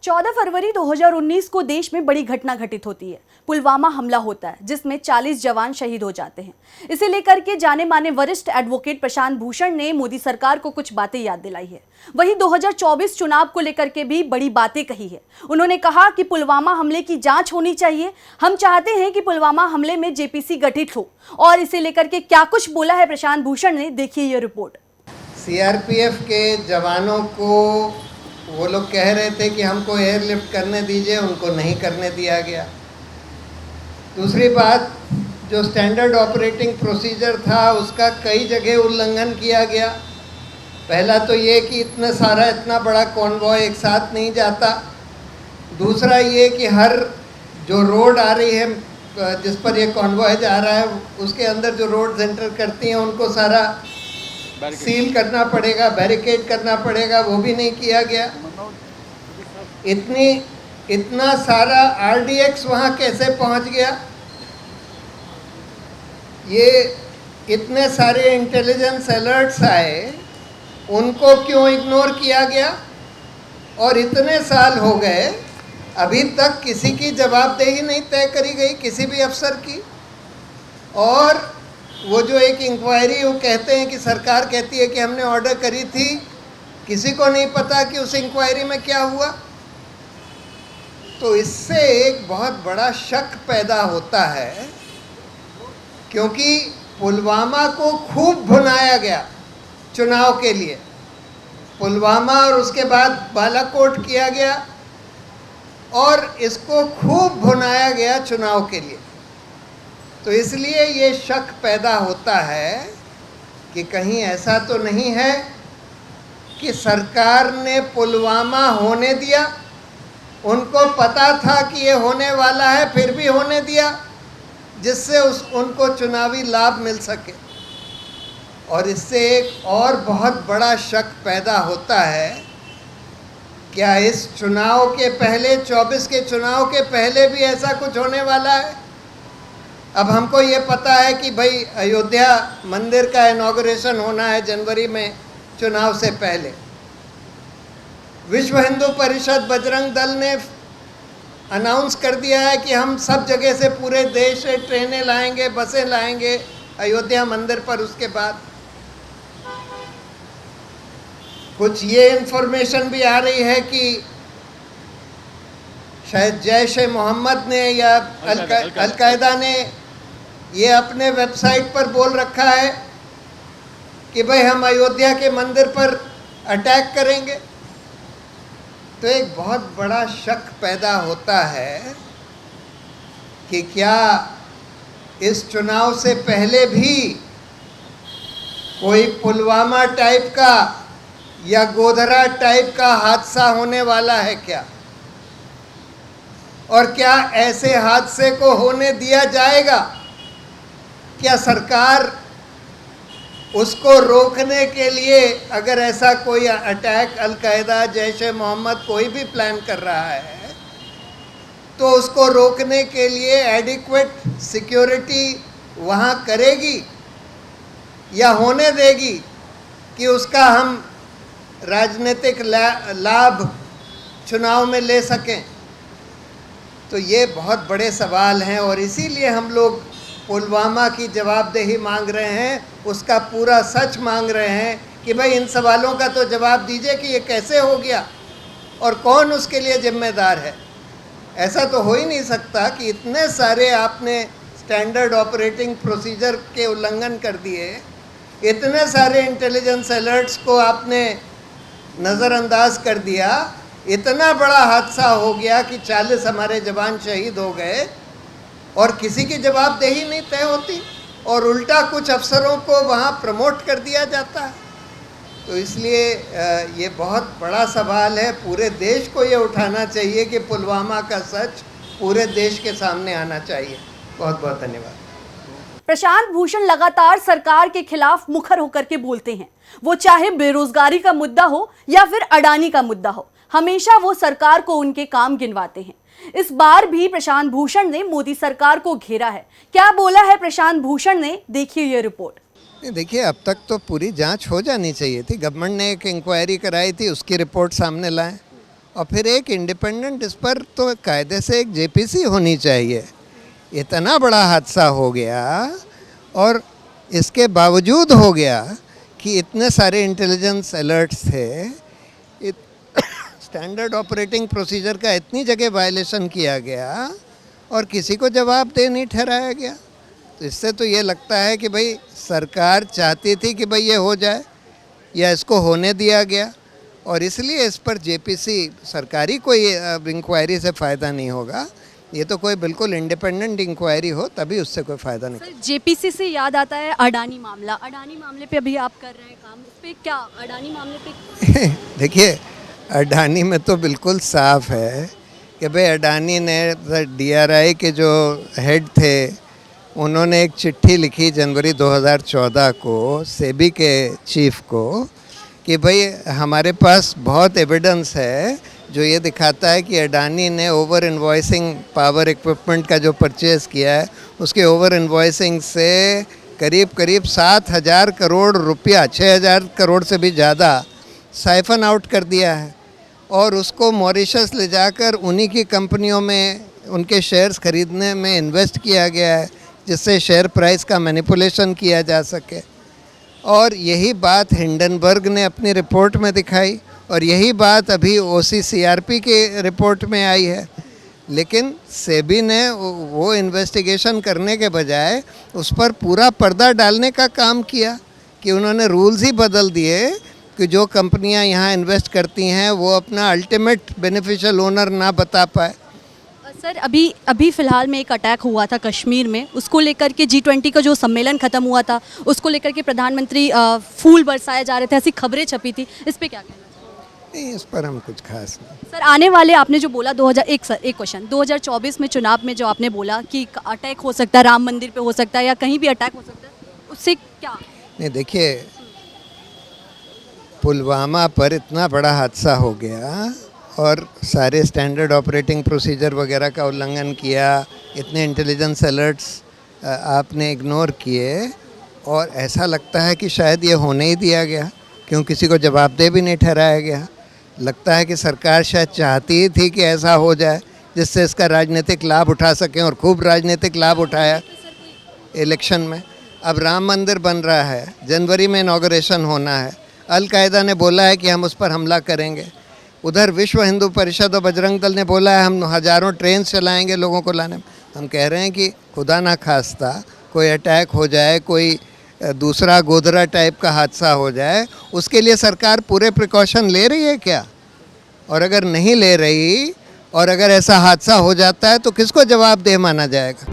14 फरवरी 2019 को देश में बड़ी घटना घटित होती है। पुलवामा हमला होता है जिसमें 40 जवान शहीद हो जाते हैं। इसे लेकर के जाने माने वरिष्ठ एडवोकेट प्रशांत भूषण ने मोदी सरकार को कुछ बातें याद दिलाई है। वहीं 2024 चुनाव को लेकर के भी बड़ी बातें कही है। उन्होंने कहा कि पुलवामा हमले की जांच होनी चाहिए। हम चाहते हैं कि पुलवामा हमले में जेपीसी गठित हो। और इसे लेकर के क्या कुछ बोला है प्रशांत भूषण ने, देखिए ये रिपोर्ट। सीआरपीएफ के जवानों को वो लोग कह रहे थे कि हमको एयरलिफ्ट करने दीजिए, उनको नहीं करने दिया गया। दूसरी बात, जो स्टैंडर्ड ऑपरेटिंग प्रोसीजर था उसका कई जगह उल्लंघन किया गया। पहला तो ये कि इतना बड़ा कॉन्वॉय एक साथ नहीं जाता। दूसरा ये कि हर जो रोड आ रही है जिस पर ये कॉन्वॉय जा रहा है उसके अंदर जो रोड्स एंटर करती हैं उनको सारा सील करना पड़ेगा, बैरिकेड करना पड़ेगा, वो भी नहीं किया गया। इतना सारा आरडीएक्स वहाँ कैसे पहुँच गया? ये इतने सारे इंटेलिजेंस अलर्ट्स आए, उनको क्यों इग्नोर किया गया? और इतने साल हो गए, अभी तक किसी की जवाबदेही नहीं तय करी गई किसी भी अफसर की। और वो जो एक इंक्वायरी, वो कहते हैं कि सरकार कहती है कि हमने ऑर्डर करी थी, किसी को नहीं पता कि उस इंक्वायरी में क्या हुआ। तो इससे एक बहुत बड़ा शक पैदा होता है, क्योंकि पुलवामा को खूब भुनाया गया चुनाव के लिए। पुलवामा और उसके बाद बालाकोट किया गया और इसको खूब भुनाया गया चुनाव के लिए। तो इसलिए ये शक पैदा होता है कि कहीं ऐसा तो नहीं है कि सरकार ने पुलवामा होने दिया, उनको पता था कि ये होने वाला है फिर भी होने दिया, जिससे उनको चुनावी लाभ मिल सके। और इससे एक और बहुत बड़ा शक पैदा होता है, क्या इस चुनाव के पहले, 24 के चुनाव के पहले भी ऐसा कुछ होने वाला है? अब हमको ये पता है कि भाई अयोध्या मंदिर का इनॉग्रेशन होना है जनवरी में चुनाव से पहले। विश्व हिंदू परिषद, बजरंग दल ने अनाउंस कर दिया है कि हम सब जगह से, पूरे देश से ट्रेनें लाएंगे, बसें लाएंगे अयोध्या मंदिर पर। उसके बाद कुछ ये इन्फॉर्मेशन भी आ रही है कि शायद जैश ए मोहम्मद ने या अलकायदा ने ये अपने वेबसाइट पर बोल रखा है कि भाई हम अयोध्या के मंदिर पर अटैक करेंगे। तो एक बहुत बड़ा शक पैदा होता है कि क्या इस चुनाव से पहले भी कोई पुलवामा टाइप का या गोधरा टाइप का हादसा होने वाला है क्या? और क्या ऐसे हादसे को होने दिया जाएगा? क्या सरकार उसको रोकने के लिए, अगर ऐसा कोई अटैक अलकायदा, जैश ए मोहम्मद कोई भी प्लान कर रहा है, तो उसको रोकने के लिए एडिक्वेट सिक्योरिटी वहाँ करेगी या होने देगी कि उसका हम राजनीतिक लाभ चुनाव में ले सकें? तो ये बहुत बड़े सवाल हैं और इसीलिए हम लोग पुलवामा की जवाबदेही मांग रहे हैं, उसका पूरा सच मांग रहे हैं कि भाई इन सवालों का तो जवाब दीजिए कि ये कैसे हो गया और कौन उसके लिए जिम्मेदार है। ऐसा तो हो ही नहीं सकता कि इतने सारे आपने स्टैंडर्ड ऑपरेटिंग प्रोसीजर के उल्लंघन कर दिए, इतने सारे इंटेलिजेंस अलर्ट्स को आपने नज़रअंदाज कर दिया, इतना बड़ा हादसा हो गया कि 40 हमारे जवान शहीद हो गए और किसी की जवाबदेही नहीं तय होती और उल्टा कुछ अफसरों को वहाँ प्रमोट कर दिया जाता है। तो इसलिए ये बहुत बड़ा सवाल है। पूरे देश को ये उठाना चाहिए कि पुलवामा का सच पूरे देश के सामने आना चाहिए। बहुत बहुत धन्यवाद। प्रशांत भूषण लगातार सरकार के खिलाफ मुखर होकर के बोलते हैं, वो चाहे बेरोजगारी का मुद्दा हो या फिर अडानी का मुद्दा हो, हमेशा वो सरकार को उनके काम गिनवाते हैं। इस बार भी प्रशांत भूषण ने मोदी सरकार को घेरा है। क्या बोला है प्रशांत भूषण ने, देखिए ये रिपोर्ट। देखिए, अब तक तो पूरी जांच हो जानी चाहिए थी। गवर्नमेंट ने एक इंक्वायरी कराई थी, उसकी रिपोर्ट सामने लाएं। और फिर एक इंडिपेंडेंट, इस पर तो कायदे से एक जेपीसी होनी चाहिए। इतना बड़ा हादसा हो गया और इसके बावजूद हो गया कि इतने सारे इंटेलिजेंस अलर्ट्स थे, स्टैंडर्ड ऑपरेटिंग प्रोसीजर का इतनी जगह वायलेशन किया गया और किसी को जवाबदेह नहीं ठहराया गया। तो इससे तो ये लगता है कि भाई सरकार चाहती थी कि भाई ये हो जाए या इसको होने दिया गया, और इसलिए इस पर जेपीसी सरकारी कोई इंक्वायरी से फ़ायदा नहीं होगा। ये तो कोई बिल्कुल इंडिपेंडेंट इंक्वायरी हो तभी उससे कोई फ़ायदा नहीं। सर जेपीसी से याद आता है अडानी मामला। अडानी मामले पे अभी आप कर रहे हैं काम, इस पे क्या अडानी मामले पे देखिए, अडानी में तो बिल्कुल साफ है कि भाई अडानी ने डीआरआई के जो हेड थे उन्होंने एक चिट्ठी लिखी जनवरी 2014 को सेबी के चीफ को कि भाई हमारे पास बहुत एविडेंस है जो ये दिखाता है कि अडानी ने ओवर इन्वॉइसिंग पावर इक्विपमेंट का जो परचेज़ किया है उसके ओवर इन्वॉइसिंग से करीब करीब 7,000 करोड़ रुपया, 6,000 करोड़ से भी ज़्यादा साइफन आउट कर दिया है, और उसको मॉरिशस ले जाकर उन्हीं की कंपनियों में उनके शेयर्स खरीदने में इन्वेस्ट किया गया है जिससे शेयर प्राइस का मैनिपुलेशन किया जा सके। और यही बात हिंडनबर्ग ने अपनी रिपोर्ट में दिखाई और यही बात अभी OCCRP के रिपोर्ट में आई है। लेकिन सेबी ने वो इन्वेस्टिगेशन करने के बजाय उस पर पूरा पर्दा डालने का काम किया कि उन्होंने रूल्स ही बदल दिए कि जो कंपनियां यहाँ इन्वेस्ट करती हैं वो अपना अल्टीमेट बेनिफिशियल ओनर ना बता पाए। सर अभी फ़िलहाल में एक अटैक हुआ था कश्मीर में, उसको लेकर के G20 का जो सम्मेलन ख़त्म हुआ था उसको लेकर के प्रधानमंत्री फूल बरसाए जा रहे थे, ऐसी खबरें छपी थी, इस पे क्या कहना चाहिए? नहीं, इस पर हम कुछ खास नहीं। सर आने वाले आपने जो बोला 2001 सर एक क्वेश्चन 2024 में चुनाव में जो आपने बोला कि अटैक हो सकता है, राम मंदिर पे हो सकता है या कहीं भी अटैक हो सकता है, उससे क्या? नहीं, देखिए, पुलवामा पर इतना बड़ा हादसा हो गया और सारे स्टैंडर्ड ऑपरेटिंग प्रोसीजर वगैरह का उल्लंघन किया, इतने इंटेलिजेंस अलर्ट्स आपने इग्नोर किए, और ऐसा लगता है कि शायद ये होने ही दिया गया, क्यों किसी को जवाबदेह भी नहीं ठहराया गया। लगता है कि सरकार शायद चाहती ही थी कि ऐसा हो जाए जिससे इसका राजनीतिक लाभ उठा सकें, और खूब राजनीतिक लाभ उठाया इलेक्शन में। अब राम मंदिर बन रहा है, जनवरी में इनॉग्रेशन होना है, अल कायदा ने बोला है कि हम उस पर हमला करेंगे, उधर विश्व हिंदू परिषद और बजरंग दल ने बोला है हम हज़ारों ट्रेन चलाएंगे लोगों को लाने में। हम कह रहे हैं कि खुदा ना खास्ता कोई अटैक हो जाए, कोई दूसरा गोधरा टाइप का हादसा हो जाए, उसके लिए सरकार पूरे प्रिकॉशन ले रही है क्या? और अगर नहीं ले रही और अगर ऐसा हादसा हो जाता है तो किसको जवाबदेह माना जाएगा?